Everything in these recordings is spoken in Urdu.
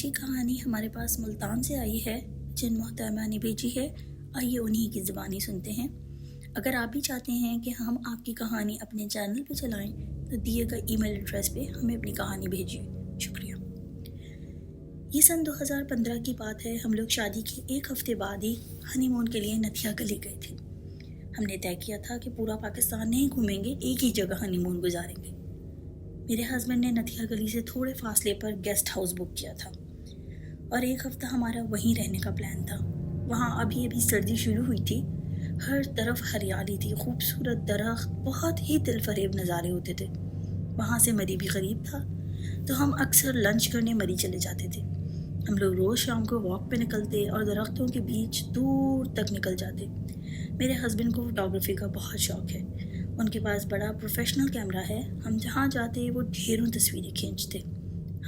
آج کی کہانی ہمارے پاس ملتان سے آئی ہے، جن محترمہ نے بھیجی ہے۔ آئیے انہی کی زبانی سنتے ہیں۔ اگر آپ بھی چاہتے ہیں کہ ہم آپ کی کہانی اپنے چینل پہ چلائیں تو دیے گئے ای میل ایڈریس پہ ہمیں اپنی کہانی بھیجیے۔ شکریہ۔ یہ سن 2015 کی بات ہے۔ ہم لوگ شادی کے ایک ہفتے بعد ہی ہنی مون کے لیے نتھیا گلی گئے تھے۔ ہم نے طے کیا تھا کہ پورا پاکستان نہیں گھومیں گے، ایک ہی جگہ ہنی مون گزاریں گے۔ میرے ہسبینڈ نے نتھیا گلی سے تھوڑے فاصلے پر گیسٹ ہاؤس بک کیا تھا اور ایک ہفتہ ہمارا وہیں رہنے کا پلان تھا۔ وہاں ابھی سردی شروع ہوئی تھی، ہر طرف ہریالی تھی، خوبصورت درخت، بہت ہی دل فریب نظارے ہوتے تھے۔ وہاں سے مری بھی قریب تھا تو ہم اکثر لنچ کرنے مری چلے جاتے تھے۔ ہم لوگ روز شام کو واک پہ نکلتے اور درختوں کے بیچ دور تک نکل جاتے۔ میرے ہسبینڈ کو فوٹوگرافی کا بہت شوق ہے، ان کے پاس بڑا پروفیشنل کیمرہ ہے۔ ہم جہاں جاتے وہ ڈھیروں تصویریں کھینچتے۔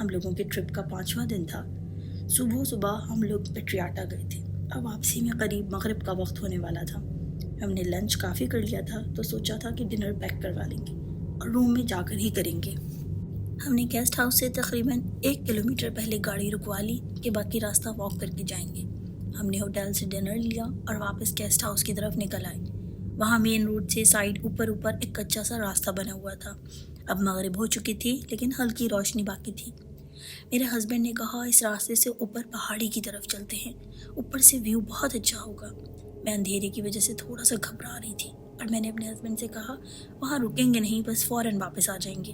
ہم لوگوں کے ٹرپ کا 5واں دن تھا۔ صبح ہم لوگ پیٹریاٹا گئے تھے اور واپسی میں قریب مغرب کا وقت ہونے والا تھا۔ ہم نے لنچ کافی کر لیا تھا تو سوچا تھا کہ ڈنر پیک کروا لیں گے اور روم میں جا کر ہی کریں گے۔ ہم نے گیسٹ ہاؤس سے تقریباً 1 کلومیٹر پہلے گاڑی رکوا لی کہ باقی راستہ واک کر کے جائیں گے۔ ہم نے ہوٹل سے ڈنر لیا اور واپس گیسٹ ہاؤس کی طرف نکل آئے۔ وہاں مین روڈ سے سائڈ اوپر ایک کچا سا راستہ بنا ہوا تھا۔ اب مغرب ہو چکی تھی لیکن ہلکی روشنی باقی تھی۔ میرے ہسبینڈ نے کہا اس راستے سے اوپر پہاڑی کی طرف چلتے ہیں، اوپر سے ویو بہت اچھا ہوگا۔ میں اندھیرے کی وجہ سے تھوڑا سا گھبرا رہی تھی اور میں نے اپنے ہسبینڈ سے کہا وہاں رکیں گے نہیں، بس فوراً واپس آ جائیں گے۔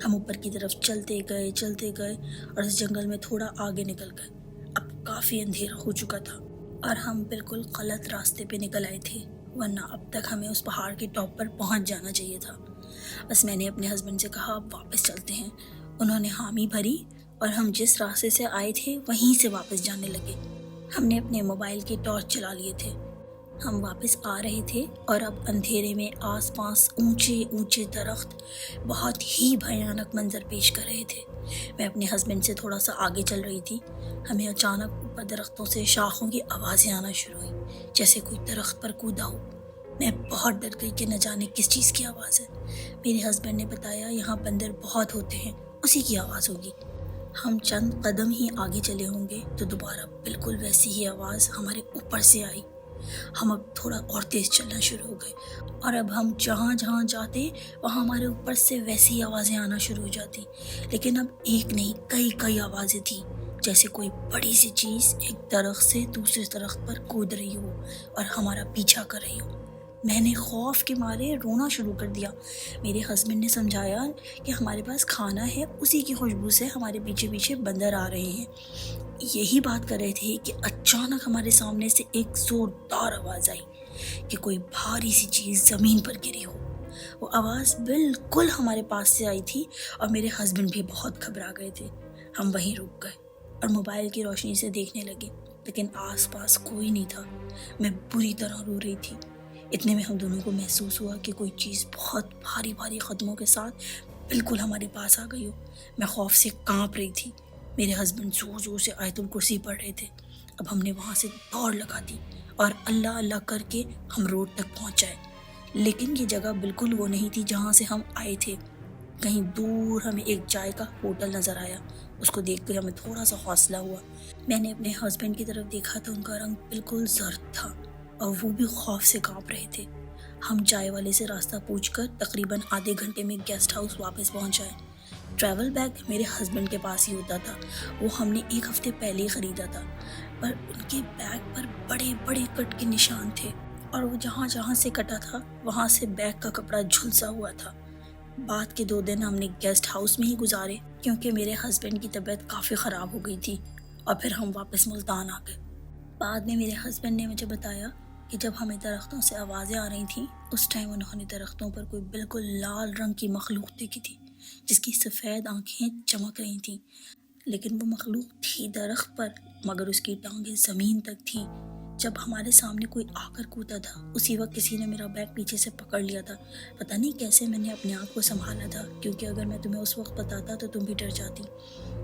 ہم اوپر کی طرف چلتے گئے اور اس جنگل میں تھوڑا آگے نکل گئے۔ اب کافی اندھیرا ہو چکا تھا اور ہم بالکل غلط راستے پہ نکل آئے تھے، ورنہ اب تک ہمیں اس پہاڑ کے ٹاپ پر پہنچ جانا چاہیے تھا۔ بس میں نے اپنے ہسبینڈ سے کہا اب واپس چلتے ہیں۔ انہوں نے حامی بھری اور ہم جس راستے سے آئے تھے وہیں سے واپس جانے لگے۔ ہم نے اپنے موبائل کے ٹارچ چلا لیے تھے۔ ہم واپس آ رہے تھے اور اب اندھیرے میں آس پاس اونچے درخت بہت ہی بھیانک منظر پیش کر رہے تھے۔ میں اپنے ہسبینڈ سے تھوڑا سا آگے چل رہی تھی۔ ہمیں اچانک اوپر درختوں سے شاخوں کی آوازیں آنا شروع ہوئی، جیسے کوئی درخت پر کودا ہو۔ میں بہت ڈر گئی کہ نہ جانے کس چیز کی آواز ہے۔ میرے ہسبینڈ نے بتایا یہاں بندر بہت ہوتے ہیں، اسی کی آواز ہوگی۔ ہم چند قدم ہی آگے چلے ہوں گے تو دوبارہ بالکل ویسی ہی آواز ہمارے اوپر سے آئی۔ ہم اب تھوڑا اور تیز چلنا شروع ہو گئے اور اب ہم جہاں جاتے وہاں ہمارے اوپر سے ویسی ہی آوازیں آنا شروع ہو جاتی، لیکن اب ایک نہیں کئی آوازیں تھیں، جیسے کوئی بڑی سی چیز ایک درخت سے دوسرے درخت پر کود رہی ہو اور ہمارا پیچھا کر رہی ہو۔ میں نے خوف کے مارے رونا شروع کر دیا۔ میرے ہسبینڈ نے سمجھایا کہ ہمارے پاس کھانا ہے، اسی کی خوشبو سے ہمارے پیچھے بندر آ رہے ہیں۔ یہی بات کر رہے تھے کہ اچانک ہمارے سامنے سے ایک زوردار آواز آئی کہ کوئی بھاری سی چیز زمین پر گری ہو۔ وہ آواز بالکل ہمارے پاس سے آئی تھی اور میرے ہسبینڈ بھی بہت گھبرا گئے تھے۔ ہم وہیں رک گئے اور موبائل کی روشنی سے دیکھنے لگے، لیکن آس پاس کوئی نہیں تھا۔ میں بری طرح رو رہی تھی۔ اتنے میں ہم دونوں کو محسوس ہوا کہ کوئی چیز بہت بھاری قدموں کے ساتھ بالکل ہمارے پاس آ گئی ہو۔ میں خوف سے کانپ رہی تھی۔ میرے ہسبینڈ زور سے آیت الکرسی پڑھ رہے تھے۔ اب ہم نے وہاں سے دوڑ لگا دی اور اللہ کر کے ہم روڈ تک پہنچائے، لیکن یہ جگہ بالکل وہ نہیں تھی جہاں سے ہم آئے تھے۔ کہیں دور ہمیں ایک چائے کا ہوٹل نظر آیا، اس کو دیکھ کر ہمیں تھوڑا سا حوصلہ ہوا۔ میں نے اپنے ہسبینڈ کی طرف دیکھا تو ان کا رنگ بالکل زرد تھا اور وہ بھی خوف سے کانپ رہے تھے۔ ہم چائے والے سے راستہ پوچھ کر تقریباً آدھے گھنٹے میں گیسٹ ہاؤس واپس پہنچائے۔ ٹریول بیگ میرے ہسبینڈ کے پاس ہی ہوتا تھا، وہ ہم نے 1 ہفتے پہلے ہی خریدا تھا، پر ان کے بیگ پر بڑے کٹ کے نشان تھے اور وہ جہاں سے کٹا تھا وہاں سے بیگ کا کپڑا جھلسا ہوا تھا۔ بعد کے 2 دن ہم نے گیسٹ ہاؤس میں ہی گزارے کیونکہ میرے ہسبینڈ کی طبیعت کافی خراب ہو گئی تھی اور پھر ہم واپس ملتان آ گئے۔ بعد میں میرے ہسبینڈ نے مجھے بتایا کہ جب ہمیں درختوں سے آوازیں آ رہی تھیں اس ٹائم انہوں نے درختوں پر کوئی بالکل لال رنگ کی مخلوق دیکھی تھی جس کی سفید آنکھیں چمک رہی تھیں، لیکن وہ مخلوق تھی درخت پر مگر اس کی ٹانگیں زمین تک تھیں۔ جب ہمارے سامنے کوئی آ کر کودا تھا اسی وقت کسی نے میرا بیگ پیچھے سے پکڑ لیا تھا۔ پتہ نہیں کیسے میں نے اپنے آپ کو سنبھالا تھا، کیونکہ اگر میں تمہیں اس وقت بتاتا تو تم بھی ڈر جاتی۔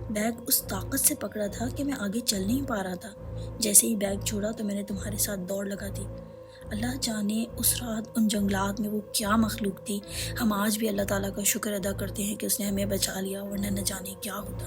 بیگ اس طاقت سے پکڑا تھا کہ میں آگے چل نہیں پا رہا تھا۔ جیسے ہی بیگ چھوڑا تو میں نے تمہارے ساتھ دوڑ لگا دی۔ اللہ جانے اس رات ان جنگلات میں وہ کیا مخلوق تھی۔ ہم آج بھی اللہ تعالیٰ کا شکر ادا کرتے ہیں کہ اس نے ہمیں بچا لیا، ورنہ نہ جانے کیا ہوتا۔